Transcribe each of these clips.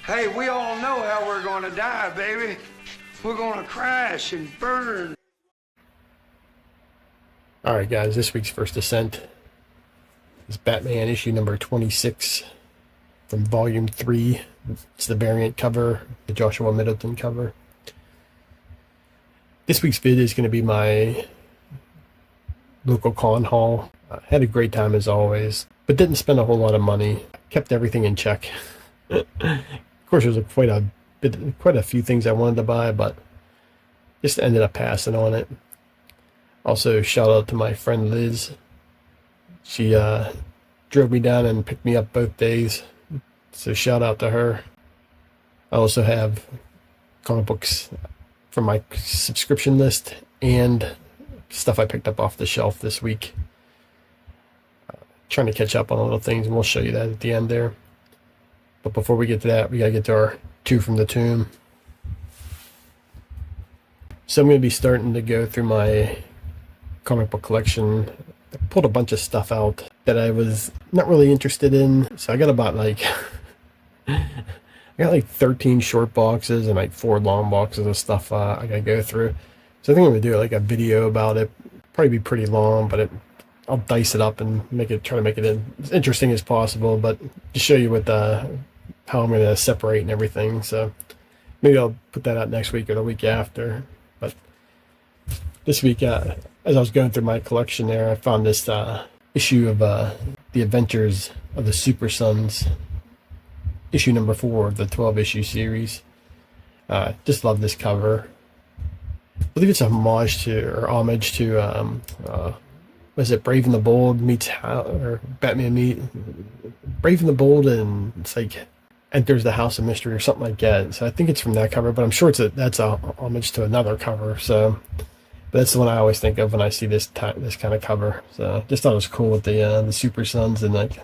Hey, we all know how we're gonna die, baby. We're gonna crash and burn. Alright guys, this week's first ascent is Batman issue number 26 from volume 3. It's the variant cover, the Joshua Middleton cover. This week's vid is going to be my local con haul. Had a great time as always, but didn't spend a whole lot of money. Kept everything in check. Of course, there's quite a few things I wanted to buy, but just ended up passing on it. Also, shout out to my friend Liz. She drove me down and picked me up both days, so shout out to her. I also have comic books from my subscription list and stuff I picked up off the shelf this week. Trying to catch up on a little things, and we'll show you that at the end there. But before we get to that, we gotta get to our two from the tomb. So I'm going to be starting to go through my comic book collection. I pulled a bunch of stuff out that I was not really interested in. So I got about like I got like 13 short boxes and like 4 long boxes of stuff I gotta go through. So I think I'm gonna do like a video about it. Probably be pretty long, but I'll dice it up and try to make it as interesting as possible. But to show you what how I'm gonna separate and everything. So maybe I'll put that out next week or the week after. But this week, as I was going through my collection there, I found this issue of the Adventures of the Super Sons, issue number 4 of the 12-issue series. Just love this cover. I believe it's a homage to was it Brave and the Bold meets or Batman meet Brave and the Bold, and it's like Enters the House of Mystery or something like that. So I think it's from that cover, but I'm sure that's a homage to another cover. So, but that's the one I always think of when I see this kind of cover. So just thought it was cool with the Super Sons and like.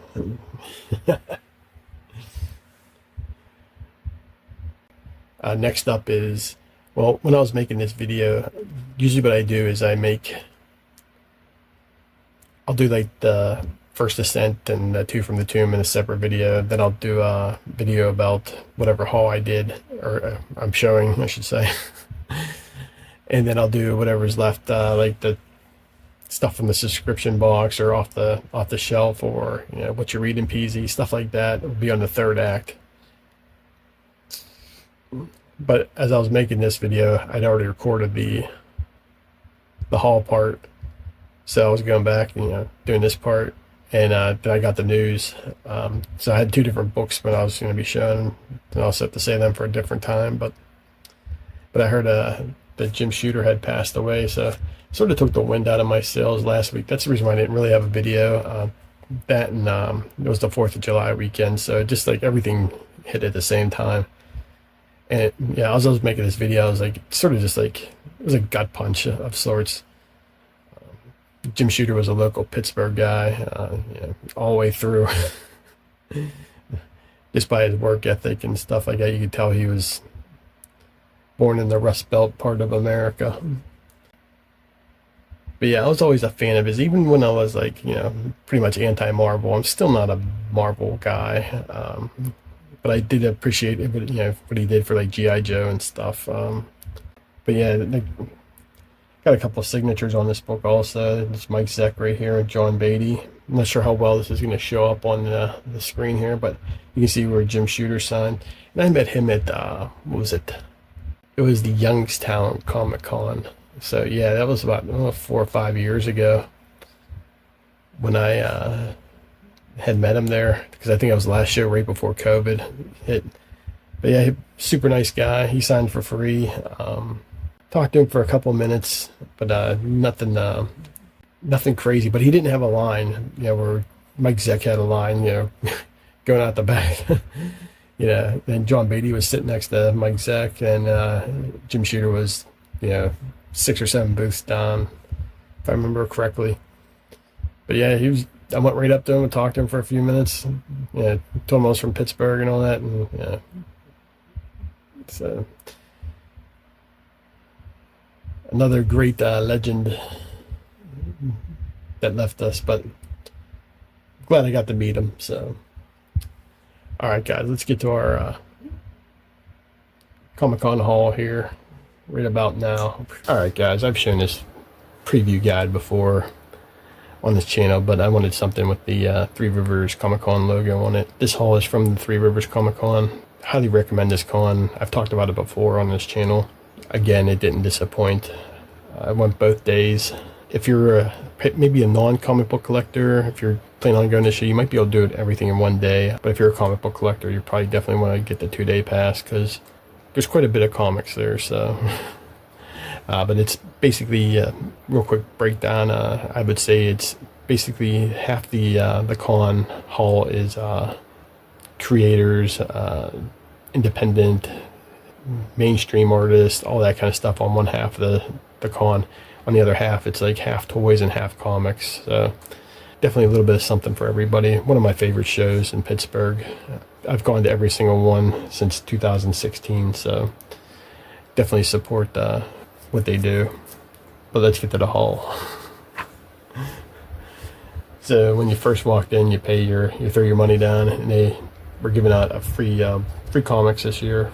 Next up is, well, when I was making this video, usually what I do is I'll do like the first ascent and the two from the tomb in a separate video. Then I'll do a video about whatever haul I did, or I'm showing, I should say. And then I'll do whatever's left, like the stuff from the subscription box or off the shelf, or what you read in PZ, stuff like that. It'll be on the third act. But as I was making this video, I'd already recorded the haul part, so I was going back and doing this part, and then I got the news. So I had 2 different books when I was going to be showing, and I'll have to say them for a different time. But I heard that Jim Shooter had passed away, so sort of took the wind out of my sails last week. That's the reason why I didn't really have a video. That and it was the 4th of July weekend, so just like everything hit at the same time. And yeah, as I was making this video, I was like, sort of just like, it was a gut punch of sorts. Jim Shooter was a local Pittsburgh guy, all the way through. Just by his work ethic and stuff like that, you could tell he was born in the Rust Belt part of America. But yeah, I was always a fan of his, even when I was like, pretty much anti-Marvel. I'm still not a Marvel guy. But I did appreciate it, what he did for like G.I. Joe and stuff. But yeah, got a couple of signatures on this book also. It's Mike Zeck right here and John Beatty. I'm not sure how well this is going to show up on the screen here, but you can see where Jim Shooter signed. And I met him at, what was it? It was the Youngstown Comic Con. So yeah, that was about 4 or 5 years ago when I had met him there, because I think it was the last show right before COVID hit. But yeah, super nice guy. He signed for free. Talked to him for a couple of minutes, but nothing crazy. But he didn't have a line, where Mike Zeck had a line, going out the back. And John Beatty was sitting next to Mike Zeck, and Jim Shooter was, 6 or 7 booths down, if I remember correctly. But yeah, I went right up to him and talked to him for a few minutes. Told him I was from Pittsburgh and all that, and so another great legend that left us, but glad I got to meet him. So, all right, guys, let's get to our Comic-Con haul here right about now. Alright guys, I've shown this preview guide before on this channel, but I wanted something with the Three Rivers Comic-Con logo on it. This haul is from the Three Rivers Comic-Con. Highly recommend this con. I've talked about it before on this channel. Again, it didn't disappoint. I went both days. If you're maybe a non-comic book collector, if you're planning on going this year, you might be able to do it everything in one day. But if you're a comic book collector, you probably definitely want to get the 2-day pass because there's quite a bit of comics there. So, but it's basically real quick breakdown. I would say it's basically half the con haul is creators, independent, mainstream artists, all that kind of stuff on one half of the con. On the other half, it's like half toys and half comics. So definitely a little bit of something for everybody. One of my favorite shows in Pittsburgh. I've gone to every single one since 2016, so definitely support what they do. But let's get to the haul. So when you first walked in, you throw your money down, and they were giving out a free comics this year.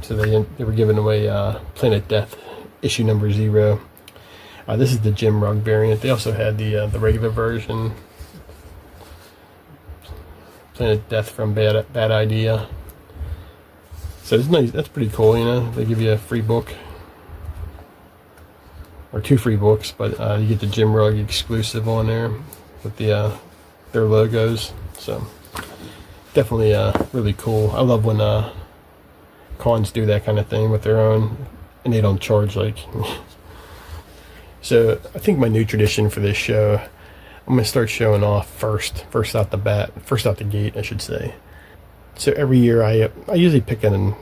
So they were giving away Planet Death issue number 0. This is the Jim Rugg variant. They also had the regular version, Planet Death from Bad Idea. So it's nice. That's pretty cool, you know. They give you a free book or 2 free books, but you get the Jim Rugg exclusive on there with their logos. So definitely really cool. I love when cons do that kind of thing with their own, and they don't charge like. So I think my new tradition for this show, I'm gonna start showing off first out the gate, I should say. So every year I usually pick an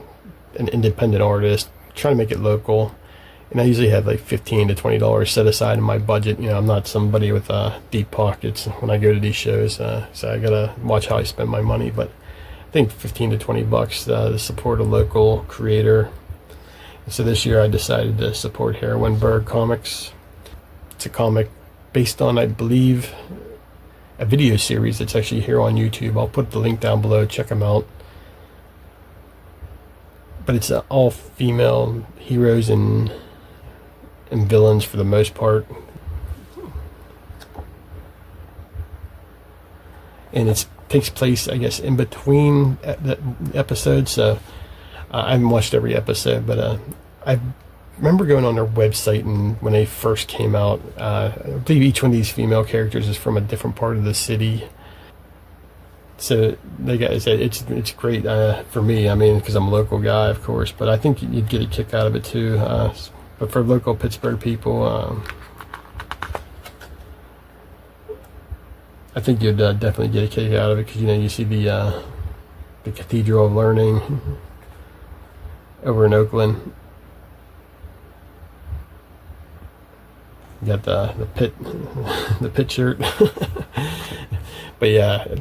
independent artist, try to make it local, and I usually have like $15 to $20 set aside in my budget. You know, I'm not somebody with deep pockets when I go to these shows, so I gotta watch how I spend my money. But I think $15 to $20 to support a local creator. And so this year I decided to support Heroinberg Comics. It's a comic based on, I believe, a video series that's actually here on YouTube. I'll put the link down below. Check them out. But it's all female heroes and villains for the most part. And it takes place, I guess, in between the episodes. So I haven't watched every episode, but I remember going on their website, and when they first came out, I believe each one of these female characters is from a different part of the city. So it's great for me. I mean, because I'm a local guy, of course, but I think you'd get a kick out of it too. But for local Pittsburgh people, I think you'd definitely get a kick out of it because, you know, you see the Cathedral of Learning over in Oakland. You got the pit shirt. But yeah,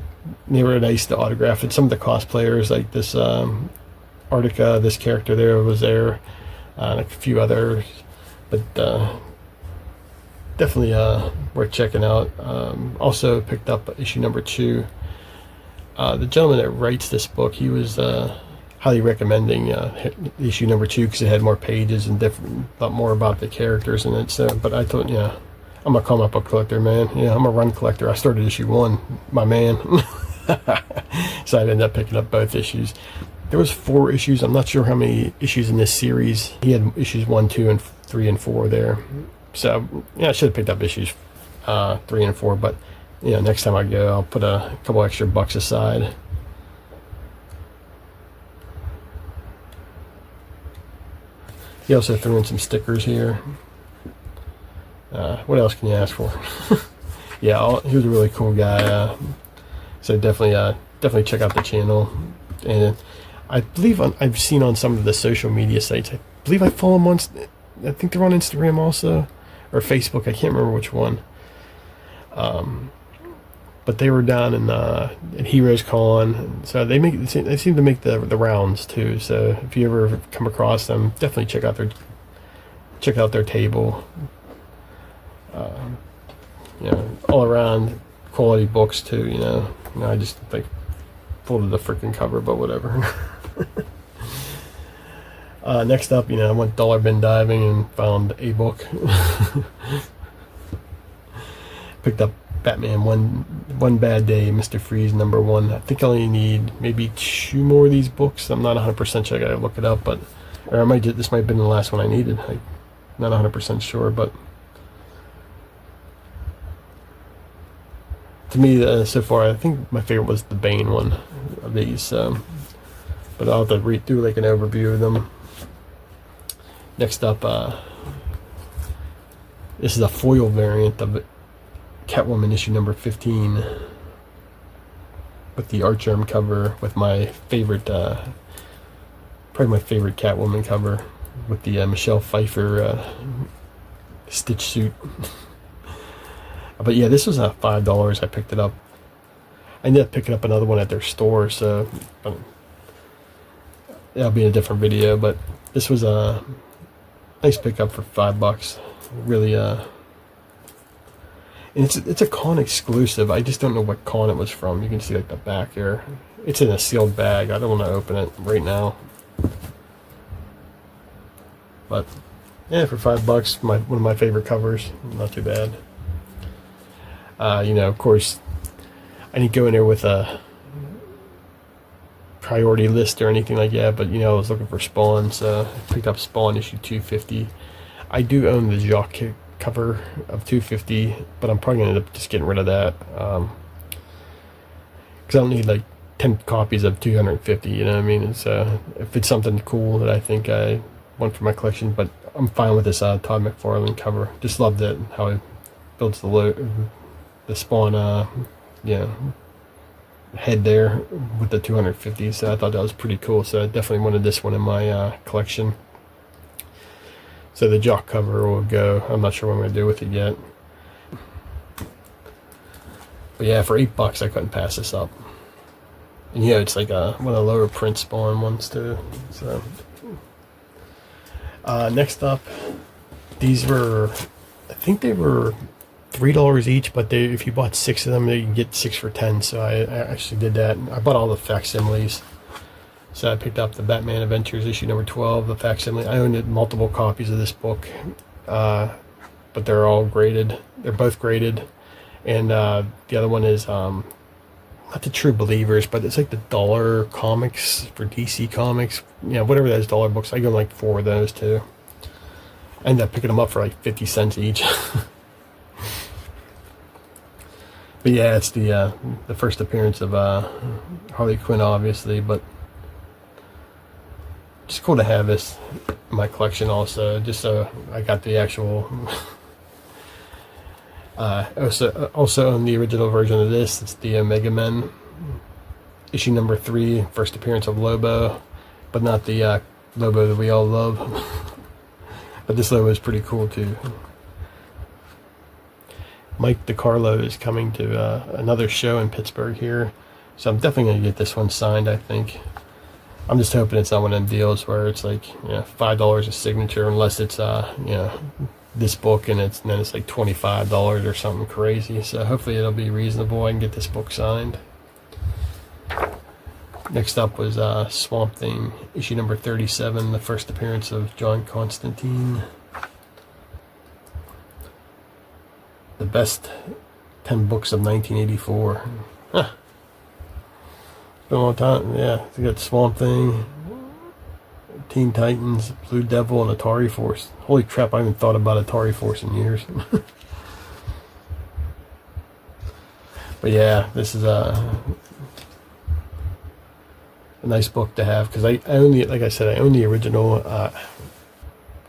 they were nice to autograph it. Some of the cosplayers, like this Artica, this character there was there, and a few others. But definitely worth checking out. Also picked up issue number 2. The gentleman that writes this book, he was highly recommending issue number 2 because it had more pages and a lot more about the characters in it. So, but I thought, yeah, I'm a comic book collector, man. Yeah, I'm a run collector. I started issue 1, my man. So I ended up picking up both issues. There was 4 issues. I'm not sure how many issues in this series. He had issues 1, 2, and 3 and 4 there. So yeah, I should have picked up issues 3 and 4. But you know, next time I go, I'll put a couple extra bucks aside. He also threw in some stickers here. What else can you ask for? Yeah, he was a really cool guy. So definitely check out the channel. And I believe I've seen on some of the social media sites. I believe I follow them on. I think they're on Instagram also, or Facebook. I can't remember which one. But they were down in Heroes Con, so they seem to make the rounds too. So if you ever come across them, definitely check out their table. You know, all around quality books too. You know, I just like folded the freaking cover, but whatever. Next up, I went dollar bin diving and found a book. Picked up Batman One Bad Day, Mr. Freeze #1. I think I only need maybe 2 more of these books. I'm not 100% sure. I gotta look it up, but this might have been the last one I needed. I'm not 100% sure, but to me, so far, I think my favorite was the Bane one of these. But I'll have to read through like an overview of them. Next up, this is a foil variant of Catwoman issue number 15 with the Archerm cover, with my favorite, probably my favorite Catwoman cover, with the Michelle Pfeiffer stitch suit. But yeah, this was $5. I picked it up. I ended up picking up another one at their store, so that'll be in a different video. But this was a nice pickup for $5. Really, and it's a con exclusive. I just don't know what con it was from. You can see like the back here. It's in a sealed bag. I don't want to open it right now. But yeah, for $5, one of my favorite covers. Not too bad. Of course, I didn't go in there with a priority list or anything like that, but I was looking for Spawn, so I picked up Spawn issue 250. I do own the Jacques cover of 250, but I'm probably going to end up just getting rid of that, because I don't need like 10 copies of 250, you know what I mean? So if it's something cool that I think I want for my collection, but I'm fine with this Todd McFarlane cover. Just love that, how he builds the Spawn head there with the 250, so I thought that was pretty cool. So I definitely wanted this one in my collection. So the Jock cover will go. I'm not sure what I'm going to do with it yet. But yeah, for $8 I couldn't pass this up. And it's like one of the lower print Spawn ones too. So next up, these were, I think they were $3 each, but if you bought 6 of them, you can get 6 for 10. So I actually did that. I bought all the facsimiles. So I picked up the Batman Adventures issue number 12, the facsimile. I owned multiple copies of this book, but they're all graded. They're both graded, and the other one is not the True Believers, but it's like the dollar comics for DC Comics. Whatever those dollar books. I got like 4 of those too. I ended up picking them up for like 50 cents each. But yeah, it's the first appearance of Harley Quinn, obviously, but just cool to have this in my collection also, just so I got the actual also own the original version of this. It's the Omega Men issue number 3, first appearance of Lobo, but not the Lobo that we all love. But this Lobo is pretty cool too. Mike DiCarlo is coming to another show in Pittsburgh here, so I'm definitely going to get this one signed, I think. I'm just hoping it's not one of them deals where it's like $5 a signature, unless it's this book and then it's like $25 or something crazy. So hopefully it'll be reasonable. I can get this book signed. Next up was Swamp Thing issue number 37, the first appearance of John Constantine. The best 10 books of 1984. Huh. Been a long time. Yeah, we got Swamp Thing, Teen Titans, Blue Devil, and Atari Force. Holy crap, I haven't thought about Atari Force in years. But yeah, this is a nice book to have, because I own the, like I said, I own the original.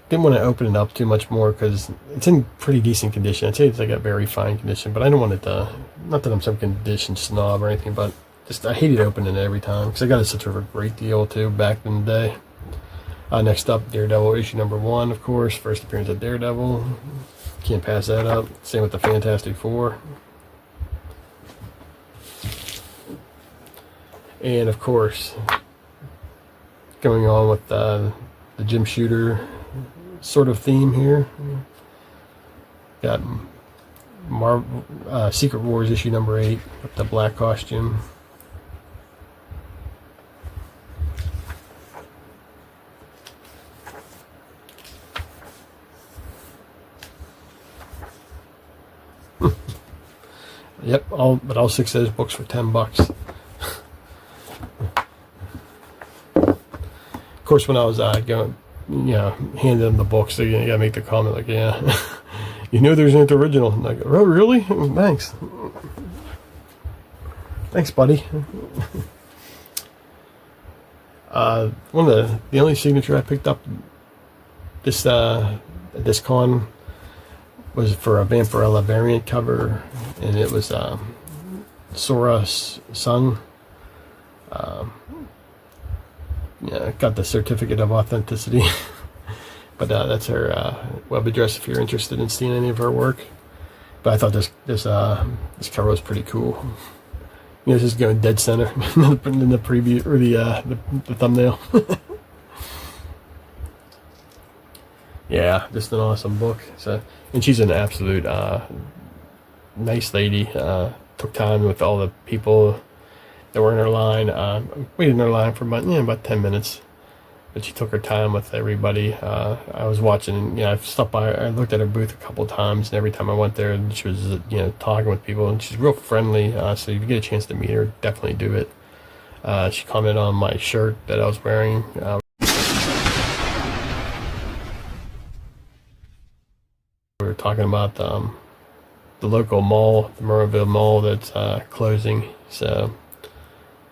Didn't want to open it up too much more because it's in pretty decent condition. I'd say it's like a very fine condition, but I don't want it to, not that I'm some condition snob or anything, but just I hated opening it every time because I got it such a great deal too back in the day. Next up, Daredevil issue number 1, of course, first appearance of Daredevil. Can't pass that up. Same with the Fantastic Four. And of course, going on with the Jim Shooter sort of theme here. Got Secret Wars issue number 8 with the black costume. Yep, all 6 of those books for $10. Of course, when I was going, handing them the books, so you gotta make the comment like, yeah, there's an original. And I go, oh, really? Thanks. Thanks, buddy. One of the only signature I picked up this con was for a Vampirella variant cover, and it was Sora Sung. Got the certificate of authenticity. But that's her web address if you're interested in seeing any of her work. But I thought this cover was pretty cool. This is going dead center in the preview or the thumbnail. Yeah, just an awesome book. So, and she's an absolute nice lady. Took time with all the people that were in her line. Waited in her line for about 10 minutes. But she took her time with everybody. I was watching, I stopped by, I looked at her booth a couple of times, and every time I went there, she was, talking with people, and she's real friendly. So if you get a chance to meet her, definitely do it. She commented on my shirt that I was wearing. We were talking about the local mall, the Murrayville Mall, that's closing. So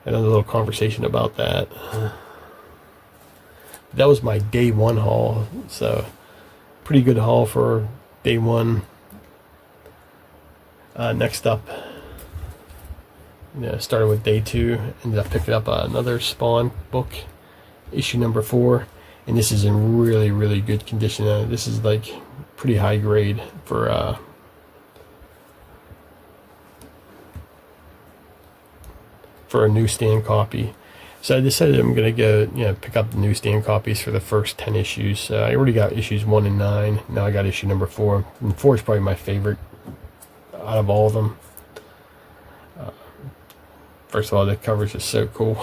I had a little conversation about that. That was my day one haul, so pretty good haul for day one. Next up, started with day two, ended up picking up another Spawn book, issue number 4, and this is in really, really good condition. This is like pretty high grade for a newsstand copy. So I decided I'm going to go, pick up the newsstand copies for the first 10 issues. I already got issues 1 and 9. Now I got issue number 4. And 4 is probably my favorite out of all of them. First of all, the cover is just so cool.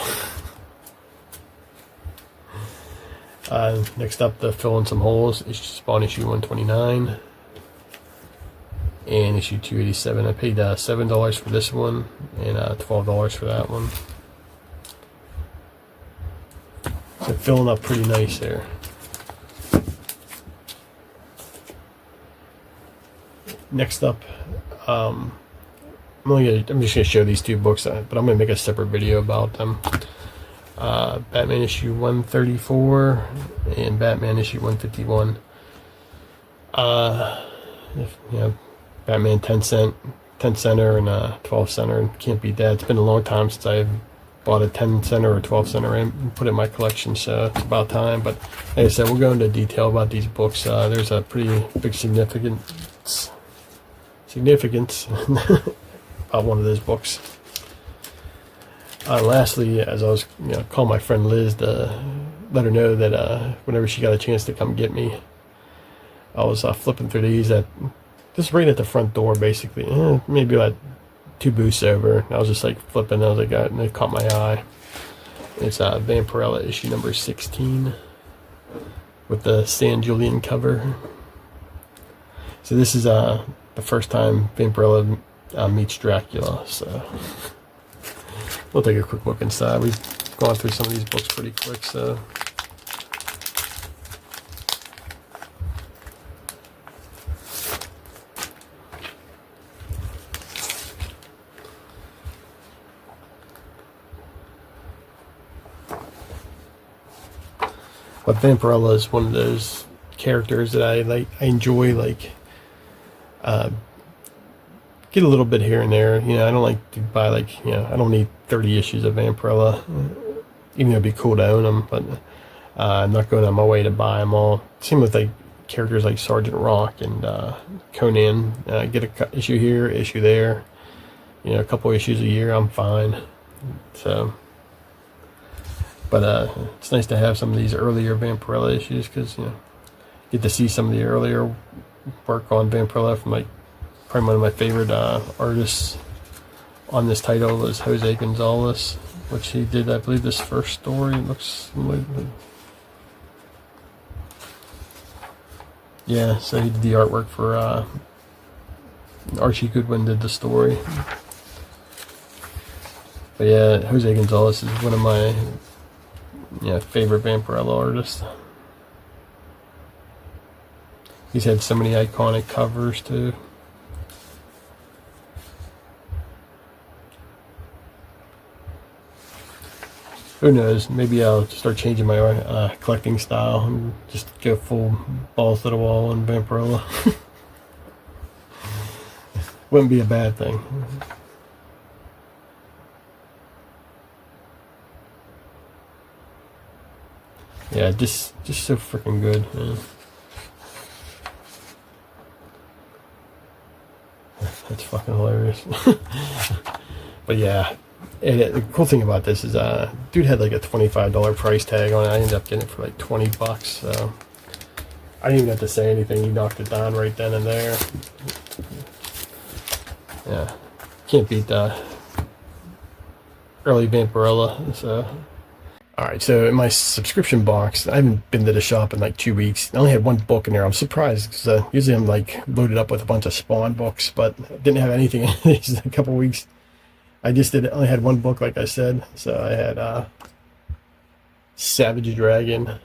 Next up, the Fill in Some Holes, Spawn issue 129. And issue 287. I paid $7 for this one and $12 for that one. So filling up pretty nice there. Next up, I'm just going to show these 2 books, but I'm going to make a separate video about them. Batman issue 134 and Batman issue 151. Batman 10 center and 12 center, can't beat that. It's been a long time since I've bought a 10 center or 12 center and put it in my collection, so it's about time. But like I said, we'll go into detail about these books. There's a pretty big significance about one of those books. Lastly, as I was calling my friend Liz to let her know that whenever she got a chance to come get me, I was flipping through these at just right at the front door, basically, maybe like 2 booths over. And I was just like flipping. I was like, and it caught my eye. It's Vampirella issue number 16 with the San Julian cover. So this is the first time Vampirella meets Dracula. So we'll take a quick look inside. We've gone through some of these books pretty quick, so. But Vampirella is one of those characters that I enjoy, get a little bit here and there. I don't like to buy I don't need 30 issues of Vampirella, even though it'd be cool to own them, but I'm not going on my way to buy them all. Same with characters like Sergeant Rock and Conan. Get a issue here, issue there, a couple issues a year, I'm fine. So. But it's nice to have some of these earlier Vampirella issues because get to see some of the earlier work on Vampirella from probably one of my favorite artists on this title was Jose Gonzalez, which he did, I believe, this first story. It looks like, yeah. So he did the artwork for Archie Goodwin did the story. But yeah, Jose Gonzalez is one of my favorite Vampirella artists. He's had so many iconic covers too. Who knows? Maybe I'll start changing my collecting style and just go full balls to the wall on Vampirella. Wouldn't be a bad thing. Yeah, just so freaking good. Man. That's fucking hilarious. But yeah, and the cool thing about this is, dude had like a $25 price tag on it. I ended up getting it for like $20. So I didn't even have to say anything. He knocked it down right then and there. Yeah, can't beat the early Vampirella. So. Alright, so in my subscription box, I haven't been to the shop in like 2 weeks. I only had one book in there. I'm surprised because usually I'm like loaded up with a bunch of Spawn books, but didn't have anything in these a couple weeks. I just only had one book, like I said. So I had Savage Dragon,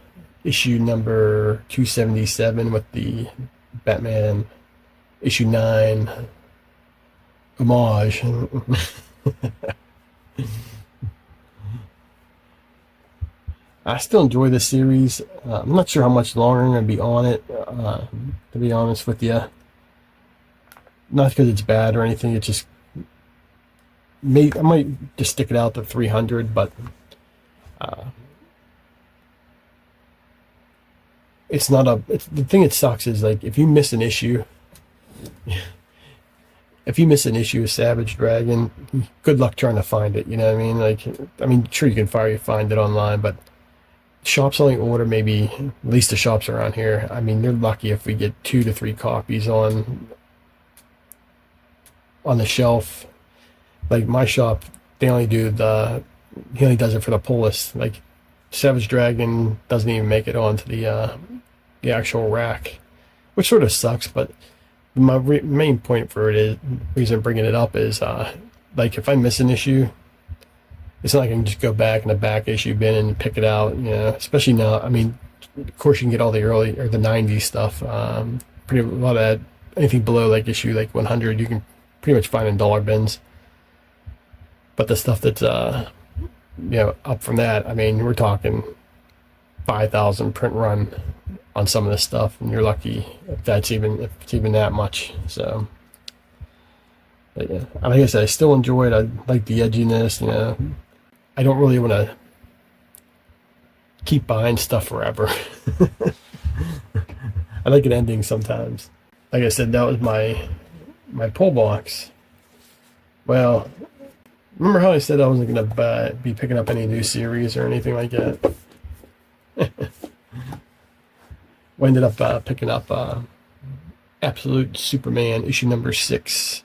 issue number 277 with the Batman issue 9 homage. I still enjoy the series. I'm not sure how much longer I'm going to be on it, to be honest with you. Not because it's bad or anything. It just I might just stick it out to 300, but it's not the thing that sucks is like if you miss an issue. If you miss an issue of Savage Dragon, good luck trying to find it. You know what I mean? Like, sure you can find it online, but shops only order maybe, at least the shops around here, they're lucky if we get 2 to 3 copies on the shelf. Like my shop, he only does it for the pull list. Like Savage Dragon doesn't even make it onto the actual rack, which sort of sucks. But my main point for it is, reason I'm bringing it up is, like if I miss an issue, it's not like I can just go back in the back issue bin and pick it out, especially now. Of course you can get all the early or the 90s stuff. Pretty a lot of that, anything below like issue like 100, you can pretty much find in dollar bins. But the stuff that's up from that, we're talking 5,000 print run on some of this stuff, and you're lucky if it's even that much. So, but yeah, like I said, I still enjoy it. I like the edginess, I don't really want to keep buying stuff forever. I like an ending sometimes. Like I said, that was my pull box. Well, remember how I said I wasn't going to be picking up any new series or anything like that? We ended up picking up Absolute Superman issue number 6.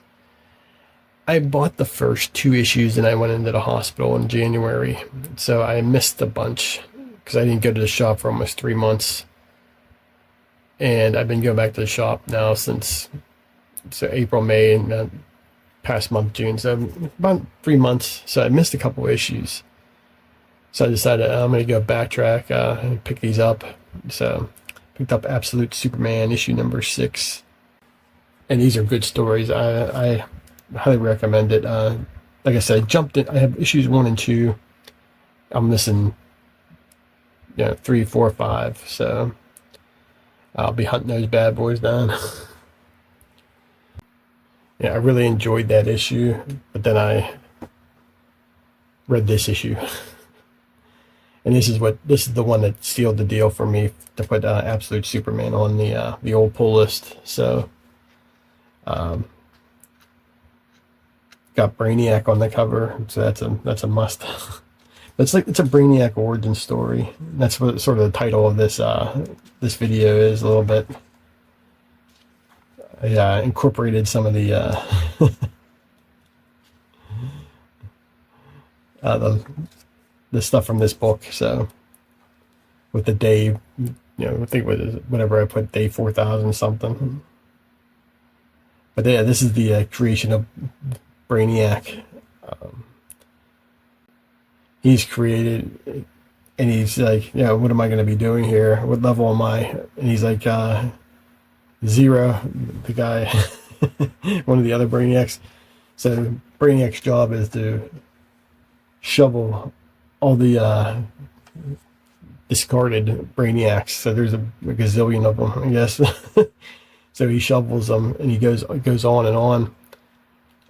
I bought the first 2 issues and I went into the hospital in January, so I missed a bunch because I didn't go to the shop for almost 3 months, and I've been going back to the shop now since April, May, and past month June, so about 3 months. So I missed a couple issues, so I decided I'm going to go backtrack and pick these up. So picked up Absolute Superman issue number 6, and these are good stories. I highly recommend it. Like I said, I jumped in. I have issues 1 and 2. I'm missing 3, 4, 5. So I'll be hunting those bad boys down. Yeah, I really enjoyed that issue, but then I read this issue, and this is the one that sealed the deal for me to put Absolute Superman on the old pull list. So. Got Brainiac on the cover, so that's a must. It's a Brainiac origin story. That's what sort of the title of this video is a little bit. I incorporated some of the the stuff from this book. So with the day, I think whatever I put, day 4,000 something. But yeah, this is the creation of Brainiac. he's created, and he's like, what am I going to be doing here? What level am I? And he's like, Zero, the guy, one of the other Brainiacs. So Brainiac's job is to shovel all the discarded Brainiacs. So there's a gazillion of them, I guess. So he shovels them, and he goes on,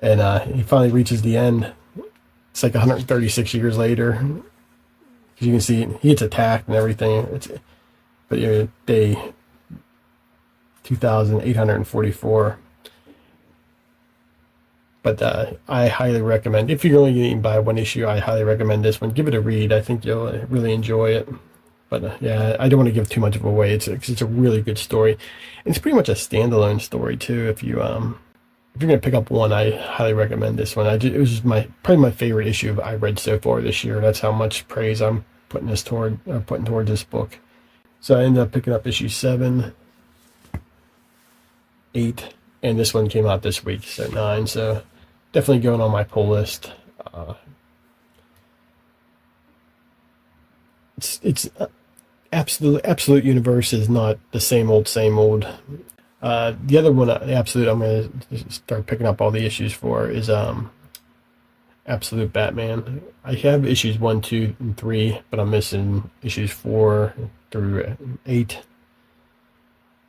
and he finally reaches the end. It's like 136 years later. You can see he gets attacked and everything. But day 2,844. But I highly recommend, if you're only going to buy one issue, I highly recommend this one. Give it a read. I think you'll really enjoy it. But yeah, I don't want to give too much of away. It's a really good story. And it's pretty much a standalone story too. If you're going to pick up one, I highly recommend this one. It was probably my favorite issue I read so far this year. That's how much praise I'm putting towards this book. So I ended up picking up issue 7, 8, and this one came out this week, so 9. So definitely going on my pull list. It's absolute universe is not the same old. The other one, Absolute, I'm going to start picking up all the issues for is Absolute Batman. I have issues 1, 2, and 3, but I'm missing issues 4 through 8.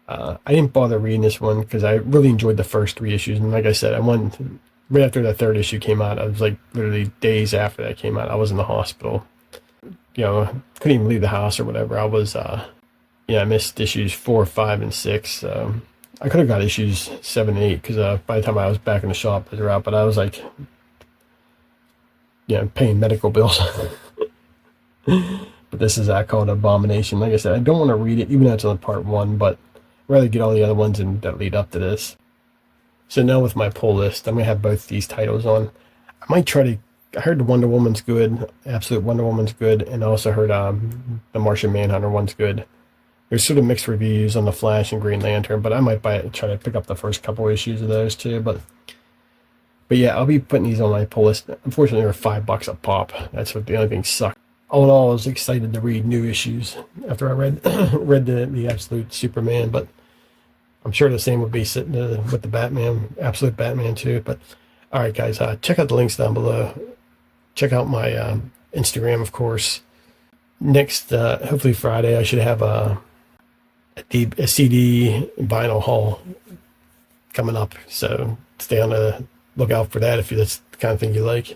I didn't bother reading this one because I really enjoyed the first 3 issues, and like I said, right after the 3rd issue came out. I was like literally days after that came out. I was in the hospital. Couldn't even leave the house or whatever. I was, I missed issues 4, 5, and 6. I could have got issues 7 and 8 because by the time I was back in the shop, they were out. But I was like, paying medical bills. But this is called Abomination. Like I said, I don't want to read it, even though it's on part 1, but I'd rather get all the other ones that lead up to this. So now with my pull list, I'm going to have both these titles on. I might try to, I heard the Wonder Woman's good, Absolute Wonder Woman's good, and I also heard the Martian Manhunter one's good. There's sort of mixed reviews on the Flash and Green Lantern, but I might try to pick up the first couple issues of those too. But yeah, I'll be putting these on my pull list. Unfortunately, they're $5 a pop. That's what the only thing sucked. All in all, I was excited to read new issues after I read the Absolute Superman, but I'm sure the same would be sitting with the Batman, Absolute Batman too. But all right, guys, check out the links down below. Check out my Instagram, of course. Next, hopefully Friday, I should have a CD vinyl haul coming up. So stay on the lookout for that if that's the kind of thing you like.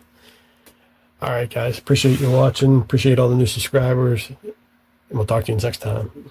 All right, guys. Appreciate you watching. Appreciate all the new subscribers. And we'll talk to you next time.